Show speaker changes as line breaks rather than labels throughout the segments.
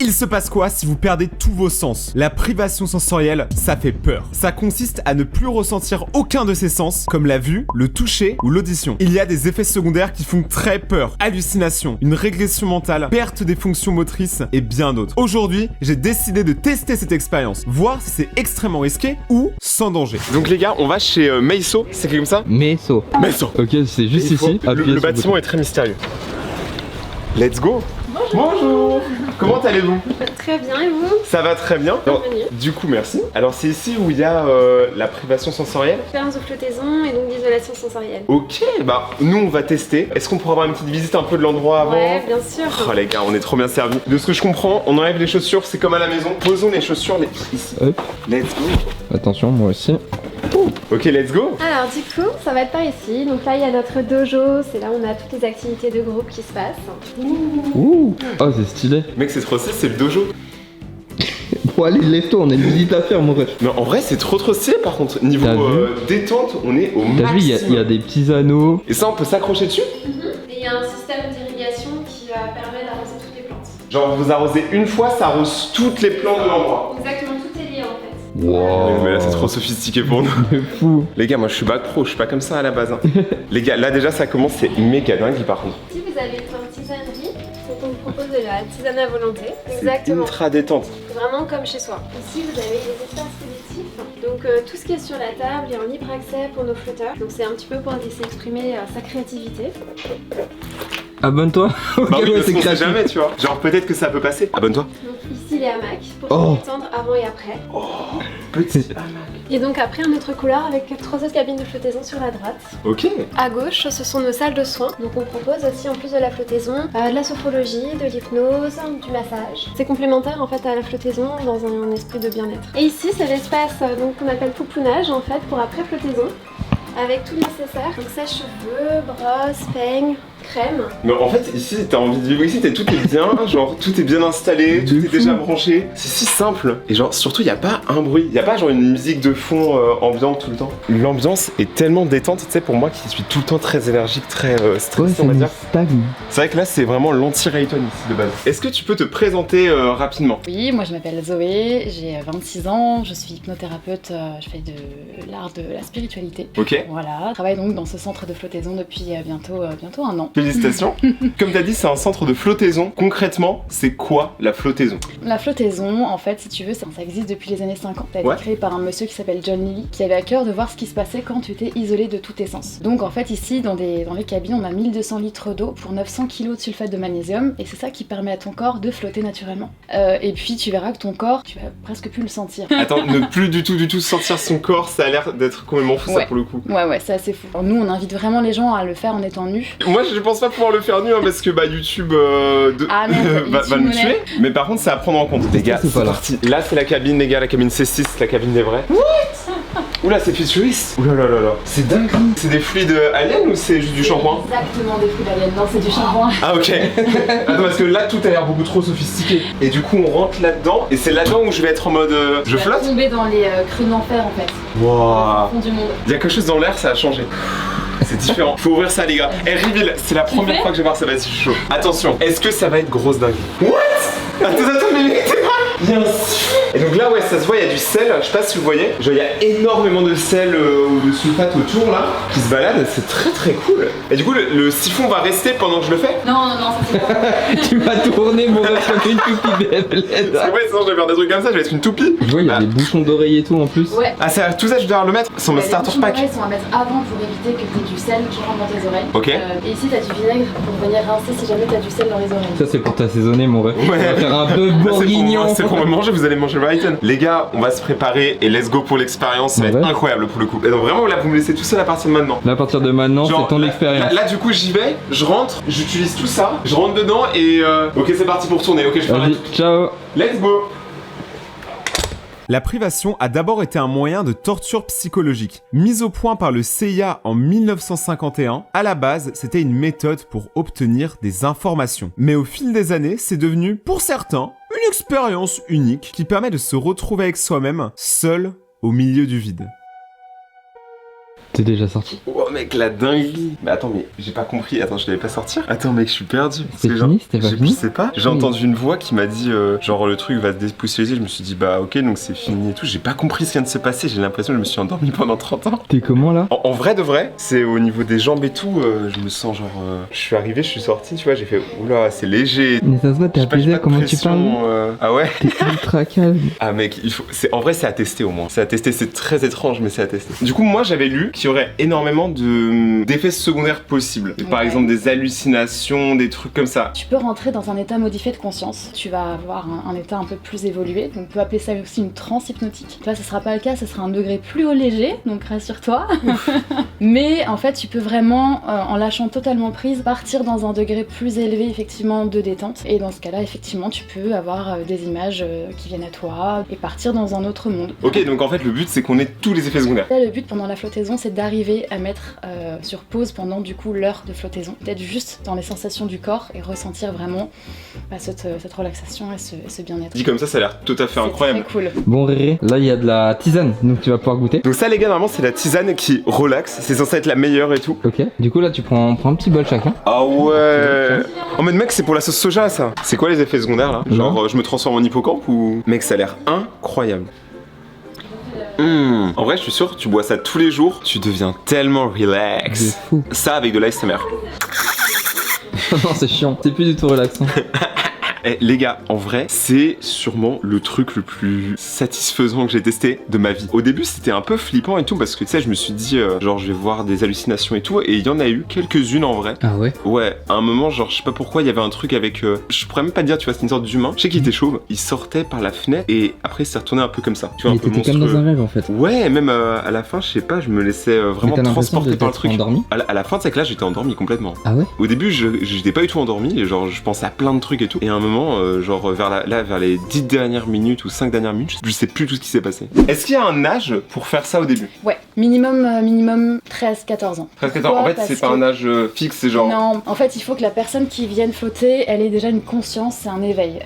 Il se passe quoi si vous perdez tous vos sens? La privation sensorielle, ça fait peur. Ça consiste à ne plus ressentir aucun de ses sens, comme la vue, le toucher ou l'audition. Il y a des effets secondaires qui font très peur. Hallucinations, une régression mentale, perte des fonctions motrices et bien d'autres. Aujourd'hui, j'ai décidé de tester cette expérience, voir si c'est extrêmement risqué ou sans danger. Donc les gars, on va chez Meiso, c'est comme ça?
Meiso.
Meiso.
Ok, c'est juste ici.
Le bâtiment est très mystérieux. Let's go. Bonjour. Comment allez-vous?
Très bien, et vous?
Ça va très bien. Alors,
Bienvenue.
du coup, merci. Alors, c'est ici où il y a la privation sensorielle.
Expérience de flottaison et donc d'isolation sensorielle.
Ok, bah nous on va tester. Est-ce qu'on pourra avoir une petite visite un peu de l'endroit avant?
Ouais, bien sûr.
Oh les gars, on est trop bien servis. De ce que je comprends, on enlève les chaussures, c'est comme à la maison. Posons les chaussures ici.
Hop.
Let's go.
Attention, moi aussi.
Ok, let's go.
Alors du coup, ça va être par ici. Donc là, il y a notre dojo. C'est là où on a toutes les activités de groupe qui se passent.
Ouh. Oh, c'est stylé.
Mec, c'est trop stylé, c'est le dojo.
Bon, allez, lève-toi, on a une visite à faire, mon ref.
Mais en vrai, c'est trop stylé par contre. Niveau
T'as vu
détente, on est au
T'as vu,
maximum.
il y a des petits anneaux.
Et ça, on peut s'accrocher dessus?
Et il y a un système d'irrigation qui permet d'arroser toutes les plantes.
Genre, vous arrosez une fois, ça arrose toutes les plantes de l'endroit.
Exactement, tout est lié en fait.
Wow.
Mais là, c'est trop sophistiqué pour nous.
De fou.
Les gars, moi je suis bac pro, je suis pas comme ça à la base. Hein. Les gars, là déjà ça commence, c'est méga dingue par contre.
Si vous avez une tisanerie, donc on vous propose de la tisane à volonté.
C'est
Exactement.
ultra détente.
Vraiment comme chez soi. Ici, vous avez les espaces sélectifs. Donc tout ce qui est sur la table est en libre accès pour nos flotteurs. Donc c'est un petit peu pour laisser exprimer sa créativité.
Abonne-toi. Ok,
Bah oui,
ouais,
parce
c'est
qu'on sait
créatif.
jamais, tu vois. Genre peut-être que ça peut passer. Abonne-toi.
Donc ici les hamacs pour
Oh.
se détendre avant et après.
Petit.
Et donc après un autre couloir avec 3 autres cabines de flottaison sur la droite.
Ok.
À gauche, ce sont nos salles de soins. Donc on propose aussi en plus de la flottaison, de la sophrologie, de l'hypnose, du massage. C'est complémentaire en fait à la flottaison dans un esprit de bien-être. Et ici c'est l'espace donc qu'on appelle poupounage en fait pour après flottaison. Avec tout le nécessaire, donc sèche-cheveux, brosse, peigne, crème.
Mais en fait, ici, t'as envie de vivre ici, tout est bien, genre tout est bien installé, tout est déjà branché. C'est si simple. Et genre, surtout, y a pas un bruit, y a pas genre une musique de fond ambiante tout le temps. L'ambiance est tellement détente, tu sais, pour moi qui suis tout le temps très énergique, très
Ouais,
stressé,
ça
on va
nous
dire.
stagne.
C'est vrai que là, c'est vraiment l'anti-Rayton ici de base. Est-ce que tu peux te présenter rapidement?
Oui, moi je m'appelle Zoé, j'ai 26 ans, je suis hypnothérapeute, je fais de l'art de la spiritualité.
Ok.
Voilà, je travaille donc dans ce centre de flottaison depuis bientôt 1 an.
Félicitations. Comme t'as dit, c'est un centre de flottaison. Concrètement, c'est quoi la flottaison?
La flottaison, en fait, si tu veux, ça existe depuis les années 50. Ça a été
Ouais.
créé par un monsieur qui s'appelle John Lilly, qui avait à cœur de voir ce qui se passait quand tu étais isolé de tous tes sens. Donc en fait, ici, dans les cabines, on a 1200 litres d'eau pour 900 kg de sulfate de magnésium, et c'est ça qui permet à ton corps de flotter naturellement. Et puis tu verras que ton corps, tu vas presque plus le sentir.
Attends, ne plus du tout sentir son corps, ça a l'air d'être complètement fou ça
Ouais.
pour le coup.
Ouais, c'est assez fou. Alors, nous, on invite vraiment les gens à le faire en étant nus.
Moi je pense pas pouvoir le faire nu hein, parce que bah YouTube
Ah, merde,
va
YouTube
nous
monnaie.
tuer. Mais par contre c'est à prendre en compte. Les gars,
c'est
c'est
pas là.
parti. Là c'est la cabine les gars, la cabine C6, la cabine des vrais. Oula c'est futuriste. Oula là là là. C'est dingue. C'est des fluides aliens ou c'est juste du shampoing?
Exactement des fruits d'alien. Non, c'est du shampoing.
Ah ok. Attends parce que là tout a l'air beaucoup trop sophistiqué. Et du coup on rentre là-dedans et c'est là-dedans où je vais être en mode je
Tu vas
flotte.
tomber dans les creux d'enfer en fait.
Waouh.
Au fond du monde.
Il y a quelque chose dans l'air, ça a changé. C'est différent. Faut ouvrir ça les gars. Eh reveal, c'est la première fois que je vais voir ça, vas-y je suis chaud. Attention, est-ce que ça va être grosse dingue? What? Attends, mais t'es pas. Il y a un siphon. Et donc là ouais ça se voit, il y a du sel, je sais pas si vous voyez. Genre il y a énormément de sel ou de sulfate autour là qui se balade, c'est très cool. Et du coup le siphon va rester pendant que je le fais?
Non, ça c'est pas.
Tu vas tourner, mon ref, comme une toupie bébête.
Parce que ouais sinon je vais faire des trucs comme ça, je vais être une toupie.
Je vois, il y a
Ah.
des bouchons d'oreille et tout en plus.
Ouais.
Ah c'est tout ça je dois le mettre sur mon
Les
starter
bouchons
pack.
d'oreilles sont à mettre avant pour éviter que tu aies du sel qui rentre dans tes oreilles.
Ok.
Et ici t'as du vinaigre pour venir rincer si jamais t'as du sel dans les oreilles.
Ça, c'est pour t'assaisonner, mon ref.
Ouais.
On va faire un bœuf
Bah,
bourguignon.
c'est pour me manger, vous allez manger Brighton. Les gars, on va se préparer et let's go pour l'expérience, ça va être
Ouais.
incroyable pour le coup. Et donc vraiment là vous me laissez tout seul à partir de maintenant.
Là, à partir de maintenant,
Genre,
c'est ton
là-
expérience.
Là, du coup j'y vais, je rentre, j'utilise tout ça, je rentre dedans et ok c'est parti pour tourner, ok je fais rien.
Vas-y, ciao.
Let's go.
La privation a d'abord été un moyen de torture psychologique. Mise au point par le CIA en 1951, à la base, c'était une méthode pour obtenir des informations. Mais au fil des années, c'est devenu, pour certains, une expérience unique qui permet de se retrouver avec soi-même, seul au milieu du vide.
T'es déjà sorti?
Oh mec, la dinguerie. Mais attends, mais j'ai pas compris. Attends, je devais pas sortir. Attends mec, je suis perdu.
C'est fini? C'était pas fini?
Je sais pas. J'ai
Oui.
entendu une voix qui m'a dit genre le truc va se dépoussiérer. Je me suis dit bah ok, donc c'est fini et tout. J'ai pas compris ce qui vient de se passer. J'ai l'impression que je me suis endormi pendant 30 ans.
T'es comment là?
En vrai de vrai, c'est au niveau des jambes et tout. Je me sens genre. Je suis arrivé, je suis sorti, tu vois. J'ai fait oula, c'est léger.
Mais ça se voit, t'es
J'ai pas- j'ai
apaisé
pas
à
de
comment tu
pression,
parles?
Ah ouais?
T'es ultra calme.
Ah mec, il faut. En vrai, c'est à tester au moins. C'est à tester. C'est très étrange, mais c'est à tester. Du coup, moi, j'avais lu qu'il y aurait énormément d'effets secondaires possibles. Par
Ouais.
exemple, des hallucinations, des trucs comme ça.
Tu peux rentrer dans un état modifié de conscience. Tu vas avoir un état un peu plus évolué. Donc on peut appeler ça aussi une transe hypnotique. Toi, ce sera pas le cas, ce sera un degré plus léger, donc rassure-toi. Mais en fait, tu peux vraiment, en lâchant totalement prise, partir dans un degré plus élevé, effectivement, de détente. Et dans ce cas-là, effectivement, tu peux avoir des images qui viennent à toi et partir dans un autre monde.
Ok, donc en fait, le but, c'est qu'on ait tous les effets secondaires.
Là, le but pendant la flottaison, c'est d'arriver à mettre sur pause pendant du coup l'heure de flottaison. D'être juste dans les sensations du corps et ressentir vraiment cette relaxation et ce bien-être.
Dit comme ça a l'air tout à fait
C'est
incroyable.
très cool.
Bon Réré, là il y a de la tisane, donc tu vas pouvoir goûter.
Donc ça, les gars, normalement, c'est la tisane qui relaxe. C'est censé être la meilleure et tout.
Ok, du coup là tu prends un petit bol chacun.
Ah ouais. Oh mais mec, c'est pour la sauce soja, ça. C'est quoi les effets secondaires là? Genre,
Non.
je me transforme en hippocampe ou? Mec, ça a l'air incroyable. En vrai, je suis sûr, tu bois ça tous les jours, tu deviens tellement
C'est
relax.
fou.
Ça avec de l'ASMR.
Non, c'est chiant, c'est plus du tout relaxant.
Eh, les gars, en vrai, c'est sûrement le truc le plus satisfaisant que j'ai testé de ma vie. Au début, c'était un peu flippant et tout parce que tu sais, je me suis dit, genre, je vais voir des hallucinations et tout, et il y en a eu quelques-unes en vrai.
Ah ouais?
Ouais, à un moment, genre, je sais pas pourquoi, il y avait un truc avec. Je pourrais même pas dire, tu vois, c'est une sorte d'humain. Je sais qu'il était chauve, il sortait par la fenêtre et après, il s'est retourné un peu comme ça. Tu vois,
Mais
un peu
t'étais comme
monstrueux.
dans un rêve en fait.
Ouais, même à la fin, je sais pas, je me laissais vraiment
Mais t'as l'impression
transporter
de
par le
t'être
truc.
endormi?
À la fin, c'est que là, j'étais endormi complètement.
Ah ouais?
Au début, j'étais pas du tout endormi, et genre, je pensais à plein de trucs et tout. Et à un moment, genre, vers les 10 dernières minutes ou 5 dernières minutes, je sais plus tout ce qui s'est passé. Est-ce qu'il y a un âge pour faire ça au début?
Ouais, minimum 13-14 ans.
Presque
Pourquoi?
en fait,
Parce
c'est pas
que-
un âge fixe, c'est genre.
Non, en fait, il faut que la personne qui vienne flotter, elle ait déjà une conscience et un éveil.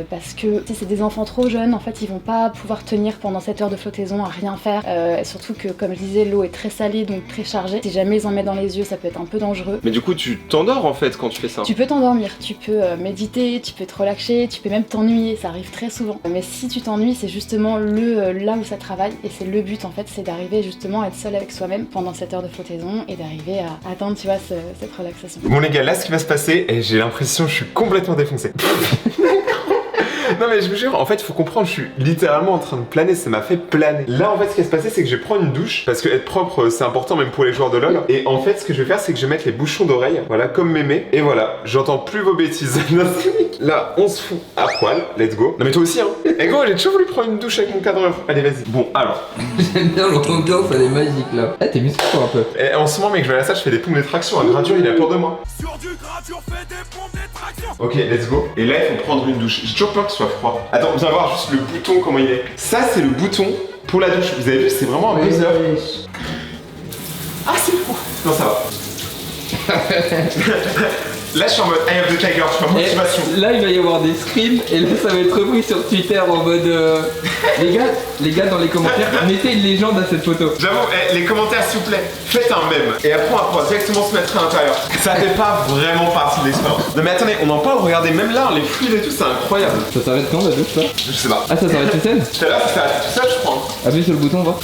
Parce que tu sais, c'est des enfants trop jeunes, en fait, ils vont pas pouvoir tenir pendant cette heure de flottaison à rien faire. Et surtout que, comme je disais, l'eau est très salée, donc très chargée. Si jamais ils en mettent dans les yeux, ça peut être un peu dangereux.
Mais du coup, tu t'endors en fait quand tu fais ça.
Tu peux t'endormir, tu peux méditer, tu peux te relaxer, tu peux même t'ennuyer, ça arrive très souvent. Mais si tu t'ennuies, c'est justement là où ça travaille et c'est le but en fait, c'est d'arriver justement à être seul avec soi-même pendant cette heure de flottaison et d'arriver à atteindre, tu vois, cette relaxation.
Bon les gars, là ce qui va se passer, et j'ai l'impression que je suis complètement défoncé. Non mais je vous jure, en fait il faut comprendre, je suis littéralement en train de planer, ça m'a fait planer. Là en fait ce qui va se passer c'est que je vais prendre une douche, parce que être propre c'est important même pour les joueurs de LoL. Et en fait ce que je vais faire c'est que je vais mettre les bouchons d'oreille, voilà comme mémé, et voilà, j'entends plus vos bêtises. Là on se fout à poil, let's go. Non mais toi aussi hein. Et gros j'ai toujours voulu prendre une douche avec mon cadreur. Allez vas-y. Bon alors,
J'aime bien l'ambiance, elle est magique là. Ah t'es musclé un peu.
et en ce moment mec je vais à la salle, je fais des pompes de traction, un gradure il a peur de moi.
Sur du gradure, fais des pompes des tractions.
Ok, let's go. Et là, il faut prendre une douche. J'ai toujours peur qu'il soit froid. Attends, viens voir juste le bouton, comment il est. Ça, c'est le bouton pour la douche. Vous avez vu, c'est vraiment un buzzer. Ah, c'est froid. Non, ça va. Là, je suis en mode Eye of the Tiger, je suis en motivation.
Et là il va y avoir des screens et là ça va être repris sur Twitter en mode les gars dans les commentaires mettez une légende à cette photo.
J'avoue, les commentaires, s'il vous plaît, faites un mème. Et après, on va pouvoir directement se mettre à l'intérieur. Ça fait pas vraiment partie de l'expérience. Non, mais attendez, on en parle, regardez, même là, les fluides et tout, c'est incroyable.
Ça s'arrête quand la douche ça?
Je sais pas.
Ah ça s'arrête tout seul?
Tout à l'heure, ça s'arrête tout seul, je crois.
Appuie sur le bouton voir.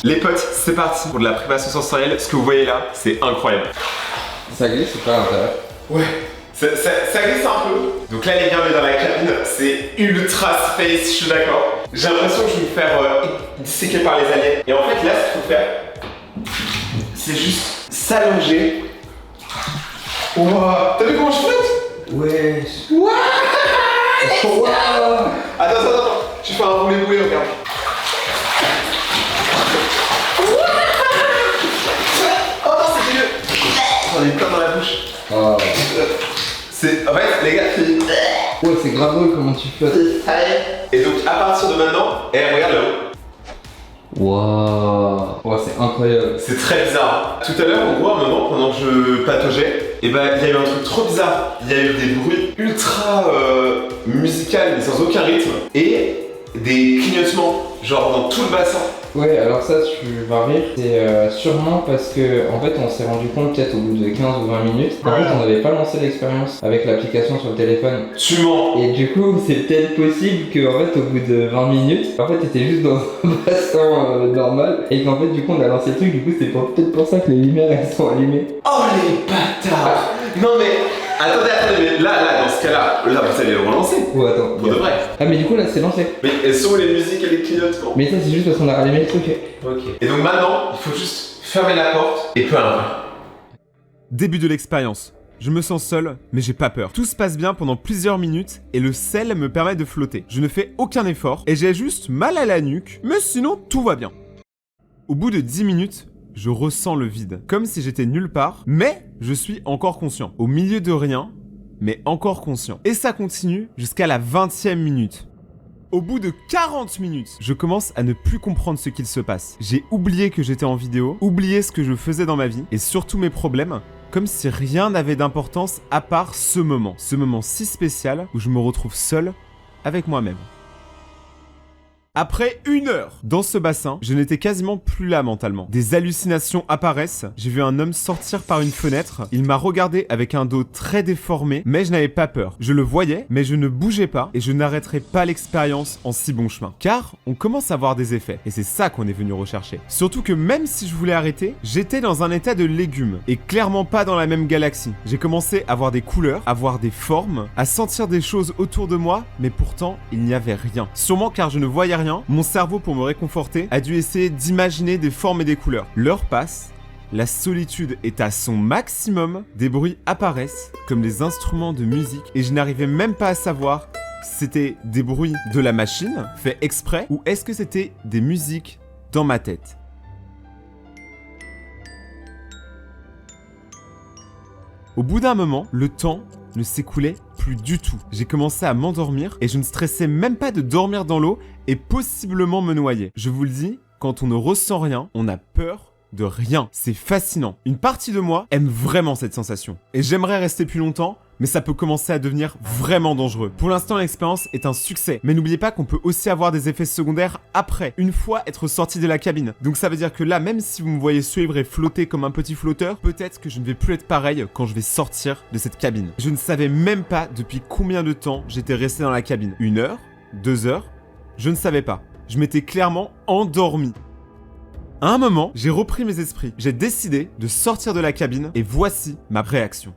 Les potes, c'est parti pour de la privation sensorielle. Ce que vous voyez là, c'est incroyable.
Ça glisse ou pas à l'intérieur?
Ouais, ça glisse un peu. Donc là, les gars, on est dans la cabine, c'est ultra space, je suis d'accord. J'ai l'impression que je vais me faire disséquer par les aliens. Et en fait, là, ce qu'il faut faire, c'est juste s'allonger. Wouah, t'as vu comment je flotte?
Ouais.
Wouah. Attends, je vais faire un roulé-boulé, regarde. Oh non, c'est dégueu. J'en ai plein dans la bouche.
Oh.
C'est. En fait, les gars, c'est.
Ouais c'est grave drôle comment tu flottes.
Et donc, à partir de maintenant, regarde là-haut.
Waouh. Oh c'est incroyable.
C'est très bizarre. Tout à l'heure, en gros, à un moment, pendant que je pataugeais, et ben, il y a eu un truc trop bizarre. Il y a eu des bruits ultra musicaux, mais sans aucun rythme, et des clignotements, genre dans tout le bassin.
Ouais, alors ça, tu vas rire, c'est sûrement parce que en fait on s'est rendu compte peut-être au bout de 15 ou 20 minutes qu'en fait on n'avait pas lancé l'expérience avec l'application sur le téléphone.
Tu mens.
Et du coup, c'est peut-être possible qu'en fait au bout de 20 minutes, en fait t'étais juste dans un bassin normal et qu'en fait du coup on a lancé le truc, du coup c'est peut-être pour ça que les lumières elles sont allumées.
Oh les bâtards. Non mais, attendez, mais là, dans ce cas-là, vous allez le relancer.
Oh attends.
Pour de vrai.
Ah mais du coup là c'est lancé.
Mais elles sont les musiques et les clignotements.
Mais ça c'est juste parce qu'on a rallumé le truc.
Ok. Et donc maintenant, il faut juste fermer la porte et peu importe. Début de l'expérience. Je me sens seul, mais j'ai pas peur. Tout se passe bien pendant plusieurs minutes et le sel me permet de flotter. Je ne fais aucun effort et j'ai juste mal à la nuque, mais sinon tout va bien. Au bout de 10 minutes, je ressens le vide, comme si j'étais nulle part, mais je suis encore conscient. Au milieu de rien, mais encore conscient. Et ça continue jusqu'à la 20e minute. Au bout de 40 minutes, je commence à ne plus comprendre ce qu'il se passe. J'ai oublié que j'étais en vidéo, oublié ce que je faisais dans ma vie, et surtout mes problèmes, comme si rien n'avait d'importance à part ce moment si spécial où je me retrouve seul avec moi-même. Après 1 heure dans ce bassin, je n'étais quasiment plus là mentalement. Des hallucinations apparaissent, j'ai vu un homme sortir par une fenêtre, il m'a regardé avec un dos très déformé, mais je n'avais pas peur. Je le voyais, mais je ne bougeais pas et je n'arrêterai pas l'expérience en si bon chemin. Car on commence à voir des effets, et c'est ça qu'on est venu rechercher. Surtout que même si je voulais arrêter, j'étais dans un état de légume, et clairement pas dans la même galaxie. J'ai commencé à voir des couleurs, à voir des formes, à sentir des choses autour de moi, mais pourtant il n'y avait rien. Sûrement car je ne voyais rien, mon cerveau, pour me réconforter, a dû essayer d'imaginer des formes et des couleurs. L'heure passe, la solitude est à son maximum, des bruits apparaissent, comme des instruments de musique, et je n'arrivais même pas à savoir si c'était des bruits de la machine, fait exprès, ou est-ce que c'était des musiques dans ma tête. Au bout d'un moment, le temps ne s'écoulait plus du tout. J'ai commencé à m'endormir et je ne stressais même pas de dormir dans l'eau et possiblement me noyer. Je vous le dis, quand on ne ressent rien, on a peur de rien. C'est fascinant. Une partie de moi aime vraiment cette sensation. Et j'aimerais rester plus longtemps, mais ça peut commencer à devenir vraiment dangereux. Pour l'instant, l'expérience est un succès. Mais n'oubliez pas qu'on peut aussi avoir des effets secondaires après, une fois être sorti de la cabine. Donc ça veut dire que là, même si vous me voyez suivre et flotter comme un petit flotteur, peut-être que je ne vais plus être pareil quand je vais sortir de cette cabine. Je ne savais même pas depuis combien de temps j'étais resté dans la cabine. 1 heure, 2 heures, je ne savais pas. Je m'étais clairement endormi. À un moment, j'ai repris mes esprits. J'ai décidé de sortir de la cabine et voici ma réaction.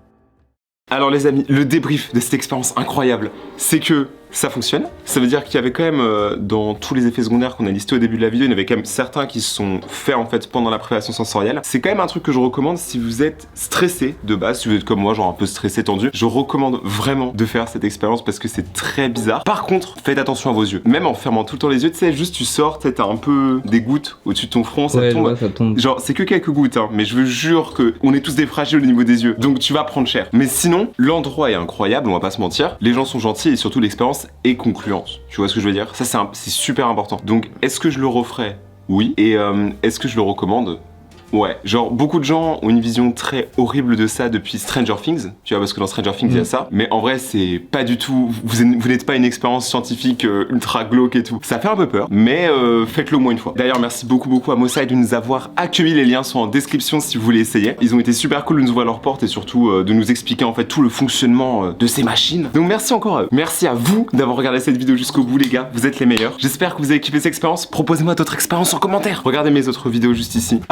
Alors les amis, le débrief de cette expérience incroyable, c'est que ça fonctionne. Ça veut dire qu'il y avait quand même, dans tous les effets secondaires qu'on a listés au début de la vidéo, il y en avait quand même certains qui se sont faits en fait pendant la privation sensorielle. C'est quand même un truc que je recommande si vous êtes stressé de base, si vous êtes comme moi, genre un peu stressé, tendu. Je recommande vraiment de faire cette expérience parce que c'est très bizarre. Par contre, faites attention à vos yeux. Même en fermant tout le temps les yeux, tu sais, juste tu sors, t'as un peu des gouttes au-dessus de ton front, ça tombe.
Ouais, ça tombe.
Genre, c'est que quelques gouttes, hein, mais je vous jure que on est tous des fragiles au niveau des yeux. Donc tu vas prendre cher. Mais sinon, l'endroit est incroyable, on va pas se mentir. Les gens sont gentils et surtout l'expérience est concluante. Tu vois ce que je veux dire? Ça c'est super important. Donc est-ce que je le referai? Oui. Et est-ce que je le recommande? Ouais, genre beaucoup de gens ont une vision très horrible de ça depuis Stranger Things, tu vois, parce que dans Stranger Things il y a ça, mais en vrai c'est pas du tout, vous n'êtes pas une expérience scientifique ultra glauque et tout. Ça fait un peu peur, mais faites-le au moins une fois. D'ailleurs merci beaucoup à Mosai de nous avoir accueillis, les liens sont en description si vous voulez essayer. Ils ont été super cool de nous ouvrir leurs portes et surtout de nous expliquer en fait tout le fonctionnement de ces machines. Donc merci encore à eux. Merci à vous d'avoir regardé cette vidéo jusqu'au bout les gars, vous êtes les meilleurs. J'espère que vous avez kiffé cette expérience, proposez-moi d'autres expériences en commentaire. Regardez mes autres vidéos juste ici.